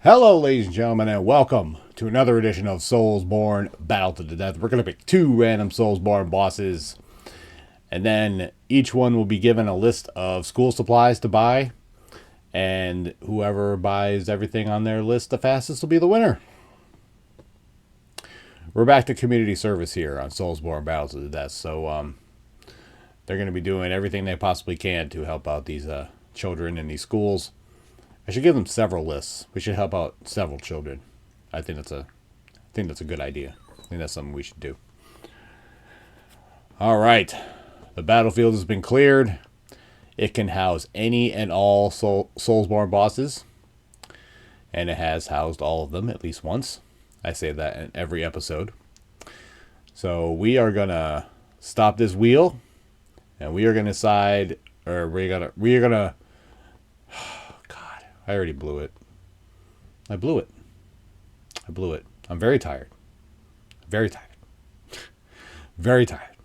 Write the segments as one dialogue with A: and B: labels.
A: Hello, ladies and gentlemen, and welcome to another edition of SoulsBorne Battle to the Death. We're going to pick two random SoulsBorne bosses, and then each one will be given a list of school supplies to buy, and whoever buys everything on their list the fastest will be the winner. We're back to community service here on SoulsBorne Battle to the Death, so they're going to be doing everything they possibly can to help out these children in these schools. I should give them several lists. We should help out several children. I think that's a good idea. I think that's something we should do. All right. The battlefield has been cleared. It can house any and all SoulsBorne bosses. And it has housed all of them at least once. I say that in every episode. So we are going to stop this wheel. And we are going to decide, or we are going to I already blew it. I blew it. I'm very tired. Very tired. Very tired.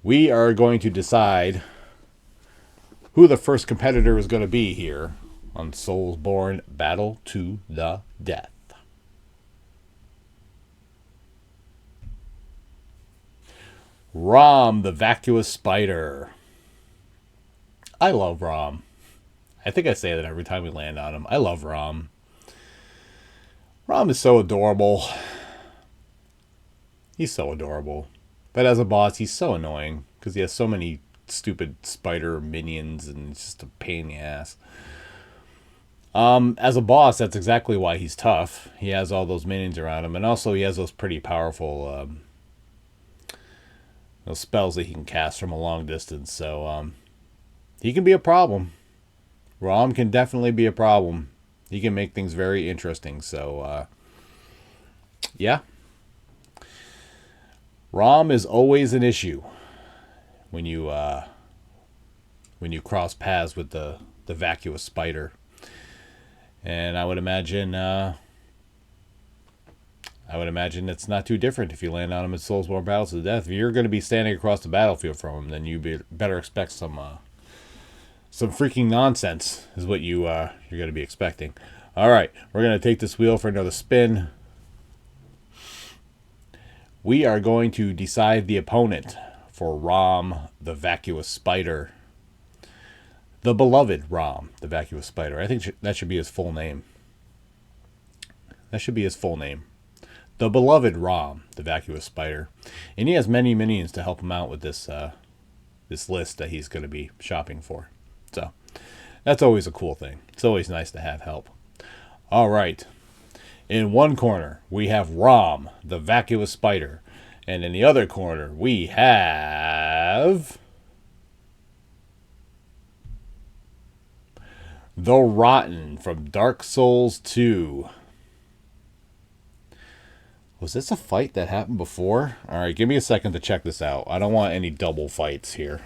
A: We are going to decide who the first competitor is going to be here on SoulsBorne Battle to the Death. Rom, the vacuous spider. I love Rom. I think I say that every time we land on him. I love Rom. Rom is so adorable. He's so adorable. But as a boss, he's so annoying because he has so many stupid spider minions and it's just a pain in the ass. As a boss, that's exactly why he's tough. He has all those minions around him, and also he has those pretty powerful those spells that he can cast from a long distance. So he can be a problem. Rom can definitely be a problem. He can make things very interesting. So, yeah. Rom is always an issue when you cross paths with the vacuous spider. And I would imagine it's not too different if you land on him at SoulsBorne Battles to the Death. If you're going to be standing across the battlefield from him, then you better expect some freaking nonsense is what you're going to be expecting. All right, we're going to take this wheel for another spin. We are going to decide the opponent for Rom, the vacuous spider. The beloved Rom, the vacuous spider. I think that should be his full name. That should be his full name. The beloved Rom, the vacuous spider. And he has many minions to help him out with this list that he's going to be shopping for. So that's always a cool thing. It's always nice to have help. All right. In one corner, we have Rom, the vacuous spider. And in the other corner, we have the Rotten from Dark Souls 2. Was this a fight that happened before? All right, give me a second to check this out. I don't want any double fights here.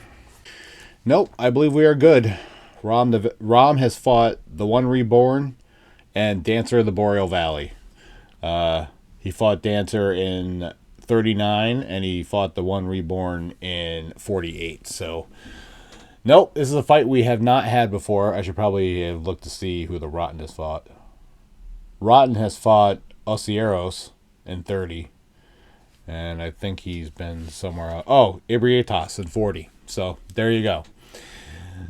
A: Nope, I believe we are good. Rom has fought the One Reborn and Dancer of the Boreal Valley. He fought Dancer in 39, and he fought the One Reborn in 48. So, nope, this is a fight we have not had before. I should probably have looked to see who the Rotten has fought. Rotten has fought Ocieros in 30. And I think he's been somewhere else. Oh, Ibrietas in 40. So, there you go.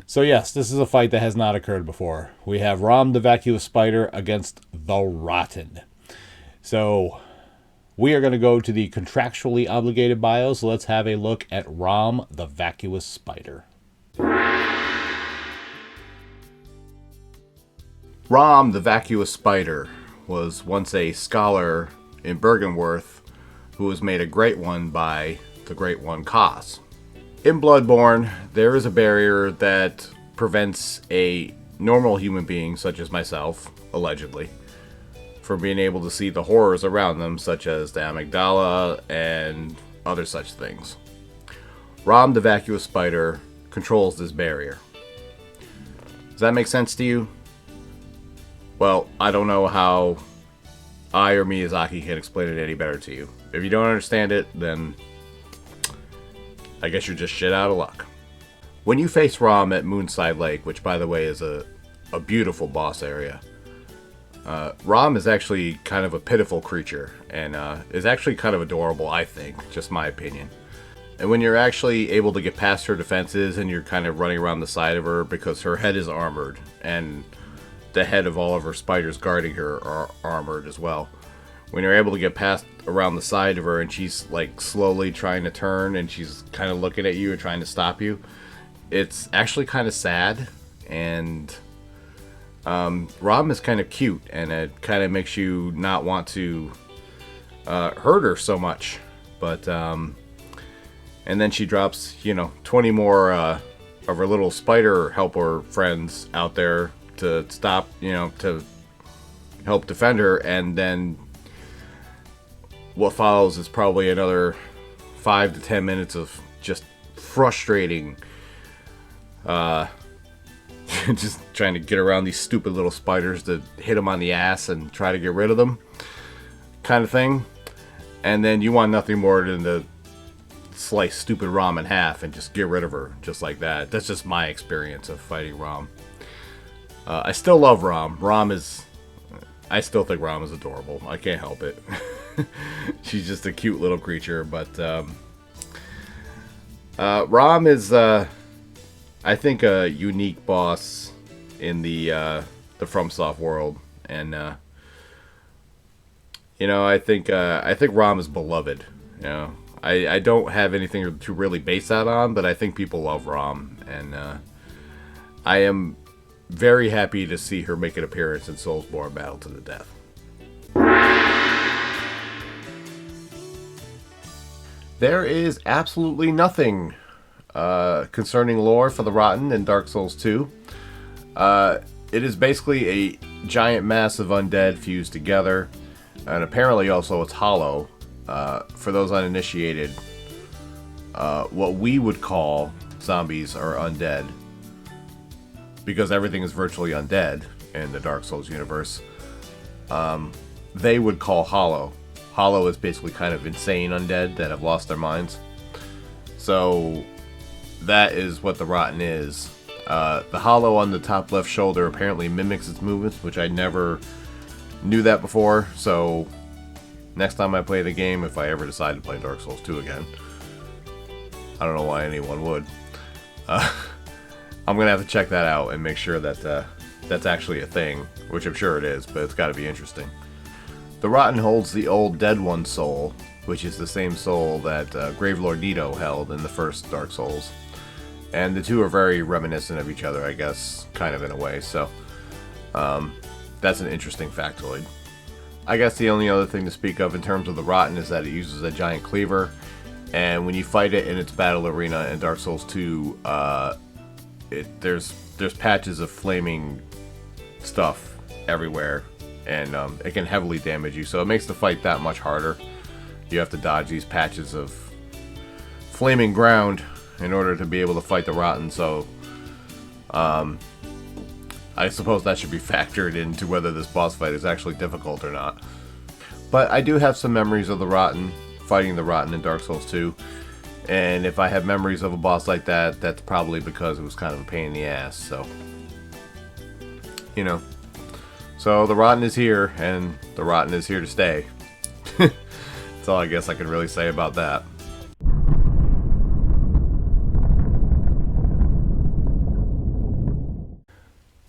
A: So yes, this is a fight that has not occurred before. We have Rom the Vacuous Spider against the Rotten. So we are going to go to the contractually obligated bio. So let's have a look at Rom the Vacuous Spider. Rom the Vacuous Spider was once a scholar in Bergenworth who was made a great one by the Great One Kos. In Bloodborne, there is a barrier that prevents a normal human being, such as myself, allegedly, from being able to see the horrors around them, such as the amygdala and other such things. Rom the Vacuous Spider controls this barrier. Does that make sense to you? Well, I don't know how I or Miyazaki can explain it any better to you. If you don't understand it, then I guess you're just shit out of luck. When you face Rom at Moonside Lake, which by the way is a beautiful boss area, Rom is actually kind of a pitiful creature, and is actually kind of adorable, I think, just my opinion. And when you're actually able to get past her defenses and you're kind of running around the side of her, because her head is armored, and the head of all of her spiders guarding her are armored as well. When you're able to get past around the side of her and she's like slowly trying to turn and she's kind of looking at you and trying to stop you, it's actually kind of sad. And Rom is kind of cute, and it kind of makes you not want to hurt her so much. But and then she drops, 20 more of her little spider helper friends out there to stop, to help defend her. And then what follows is probably another 5 to 10 minutes of just frustrating, just trying to get around these stupid little spiders to hit them on the ass and try to get rid of them, kind of thing. And then you want nothing more than to slice stupid Rom in half and just get rid of her just like that. That's just my experience of fighting Rom. I still love Rom. I still think Rom is adorable. I can't help it. She's just a cute little creature. But Rom is, I think, a unique boss in the FromSoft world, and I think Rom is beloved. I don't have anything to really base that on, but I think people love Rom, and I am very happy to see her make an appearance in SoulsBorne Battle to the Death. There is absolutely nothing concerning lore for the Rotten in Dark Souls 2. It is basically a giant mass of undead fused together, and apparently also it's hollow. For those uninitiated, what we would call zombies are undead, because everything is virtually undead in the Dark Souls universe. They would call hollow. Hollow is basically kind of insane undead that have lost their minds. So that is what the Rotten is. The hollow on the top left shoulder apparently mimics its movements, which I never knew that before. So next time I play the game, if I ever decide to play Dark Souls 2 again, I don't know why anyone would. I'm going to have to check that out and make sure that that's actually a thing, which I'm sure it is, but it's got to be interesting. The Rotten holds the old Dead One's soul, which is the same soul that Gravelord Nito held in the first Dark Souls. And the two are very reminiscent of each other, I guess, kind of in a way, so that's an interesting factoid. I guess the only other thing to speak of in terms of the Rotten is that it uses a giant cleaver, and when you fight it in its battle arena in Dark Souls 2, there's patches of flaming stuff everywhere, and it can heavily damage you, so it makes the fight that much harder. You have to dodge these patches of flaming ground in order to be able to fight the Rotten, so I suppose that should be factored into whether this boss fight is actually difficult or not. But I do have some memories of the Rotten, fighting the Rotten in Dark Souls 2. And if I have memories of a boss like that, that's probably because it was kind of a pain in the ass, so. So the Rotten is here, and the Rotten is here to stay. That's all I guess I can really say about that.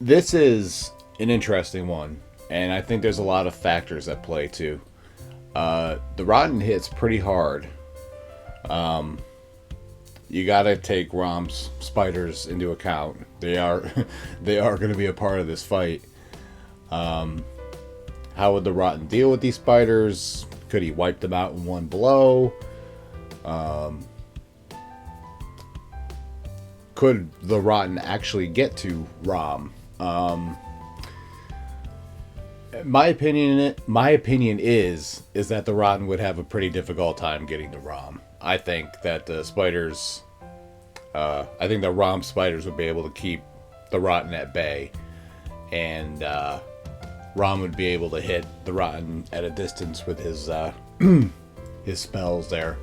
A: This is an interesting one, and I think there's a lot of factors at play too. The Rotten hits pretty hard. You gotta take Rom's spiders into account. They are going to be a part of this fight. How would the Rotten deal with these spiders? Could he wipe them out in one blow? Could the Rotten actually get to Rom? My opinion is that the Rotten would have a pretty difficult time getting to Rom. I think that the spiders, I think the Rom spiders would be able to keep the Rotten at bay, and Rom would be able to hit the Rotten at a distance with his his spells there,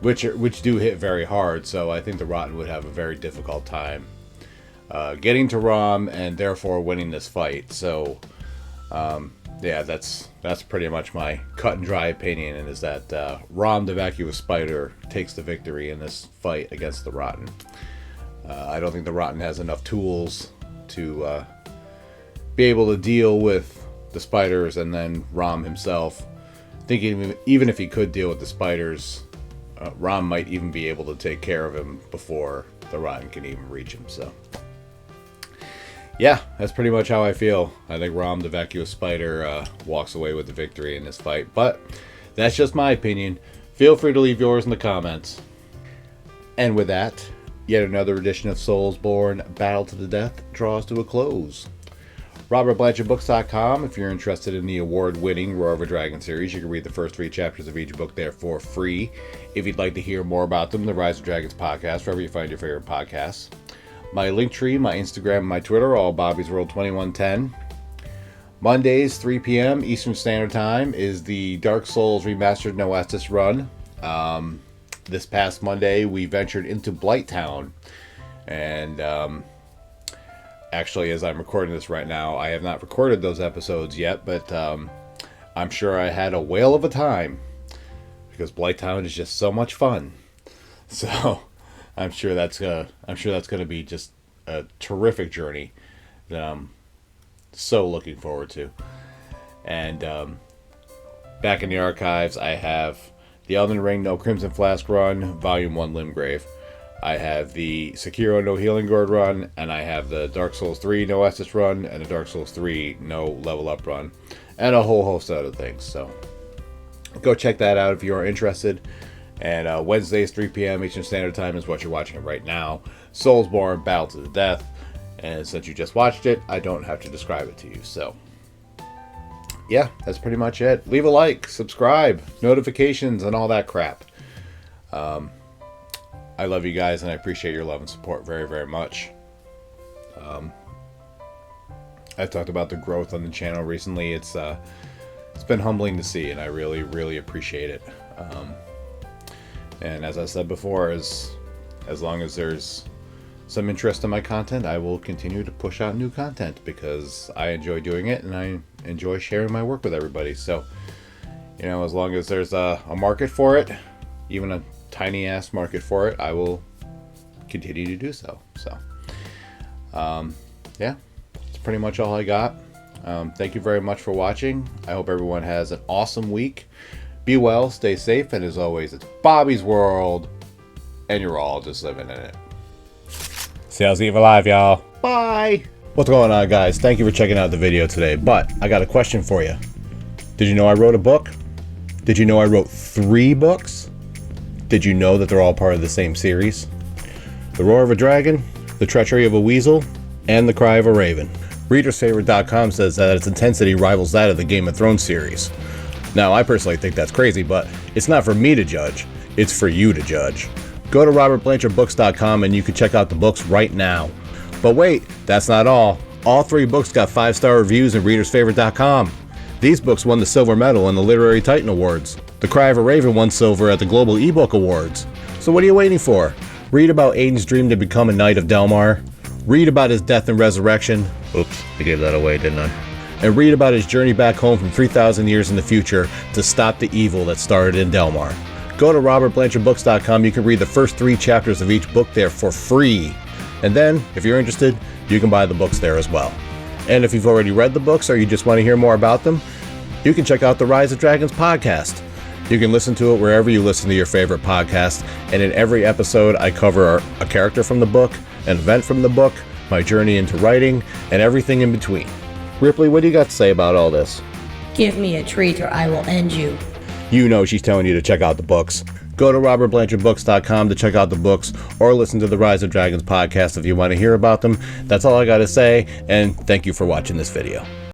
A: which do hit very hard. So I think the Rotten would have a very difficult time getting to Rom and therefore winning this fight. So Yeah, that's pretty much my cut and dry opinion, and is that Rom the Vacuous Spider takes the victory in this fight against the Rotten. I don't think the Rotten has enough tools to be able to deal with the spiders, and then Rom himself. Thinking even if he could deal with the spiders, Rom might even be able to take care of him before the Rotten can even reach him. So, yeah, that's pretty much how I feel. I think Rom the Vacuous Spider walks away with the victory in this fight. But that's just my opinion. Feel free to leave yours in the comments. And with that, yet another edition of SoulsBorne Battle to the Death draws to a close. RobertBlanchardBooks.com. If you're interested in the award-winning Roar of a Dragon series, you can read the first 3 chapters of each book there for free. If you'd like to hear more about them, the Rise of Dragons podcast, wherever you find your favorite podcasts. My Linktree, my Instagram, and my Twitter, all Bobby's World 2110. Mondays, 3 p.m. Eastern Standard Time, is the Dark Souls Remastered No Estus run. This past Monday, we ventured into Blighttown, and actually, as I'm recording this right now, I have not recorded those episodes yet, but I'm sure I had a whale of a time, because Blighttown is just so much fun. So I'm sure that's gonna be just a terrific journey that I'm so looking forward to. And back in the archives, I have the Elden Ring No Crimson Flask run, Volume 1 Limgrave. I have the Sekiro No Healing Gourd run, and I have the Dark Souls 3 No Estus run, and the Dark Souls 3 No Level Up run, and a whole host of other things. So go check that out if you are interested. And Wednesdays, 3 p.m. Eastern Standard Time is what you're watching right now. SoulsBorne Battle to the Death. And since you just watched it, I don't have to describe it to you. So, yeah, that's pretty much it. Leave a like, subscribe, notifications, and all that crap. I love you guys, and I appreciate your love and support very, very much. I've talked about the growth on the channel recently. It's been humbling to see, and I really, really appreciate it. And as I said before, as long as there's some interest in my content, I will continue to push out new content, because I enjoy doing it, and I enjoy sharing my work with everybody. So, you know, as long as there's a market for it, even a tiny ass market for it, I will continue to do so. So, yeah, that's pretty much all I got. Thank you very much for watching. I hope everyone has an awesome week. Be well, stay safe, and as always, it's Bobby's World, and you're all just living in it. Sales Eve Alive, y'all. Bye. What's going on, guys? Thank you for checking out the video today, but I got a question for you. Did you know I wrote a book? Did you know I wrote 3 books? Did you know that they're all part of the same series? The Roar of a Dragon, The Treachery of a Weasel, and The Cry of a Raven. ReadersFavorite.com says that its intensity rivals that of the Game of Thrones series. Now, I personally think that's crazy, but it's not for me to judge. It's for you to judge. Go to RobertBlanchardBooks.com and you can check out the books right now. But wait, that's not all. All 3 books got 5-star reviews in ReadersFavorite.com. These books won the Silver Medal in the Literary Titan Awards. The Cry of a Raven won Silver at the Global eBook Awards. So what are you waiting for? Read about Aiden's dream to become a Knight of Delmar. Read about his death and resurrection. Oops, I gave that away, didn't I? And read about his journey back home from 3,000 years in the future to stop the evil that started in Delmar. Go to RobertBlanchardBooks.com. You can read the first 3 chapters of each book there for free. And then, if you're interested, you can buy the books there as well. And if you've already read the books or you just want to hear more about them, you can check out the Rise of Dragons podcast. You can listen to it wherever you listen to your favorite podcast. And in every episode, I cover a character from the book, an event from the book, my journey into writing, and everything in between. Ripley, what do you got to say about all this?
B: Give me a treat or I will end you.
A: You know she's telling you to check out the books. Go to RobertBlanchardBooks.com to check out the books, or listen to the Rise of Dragons podcast if you want to hear about them. That's all I got to say, and thank you for watching this video.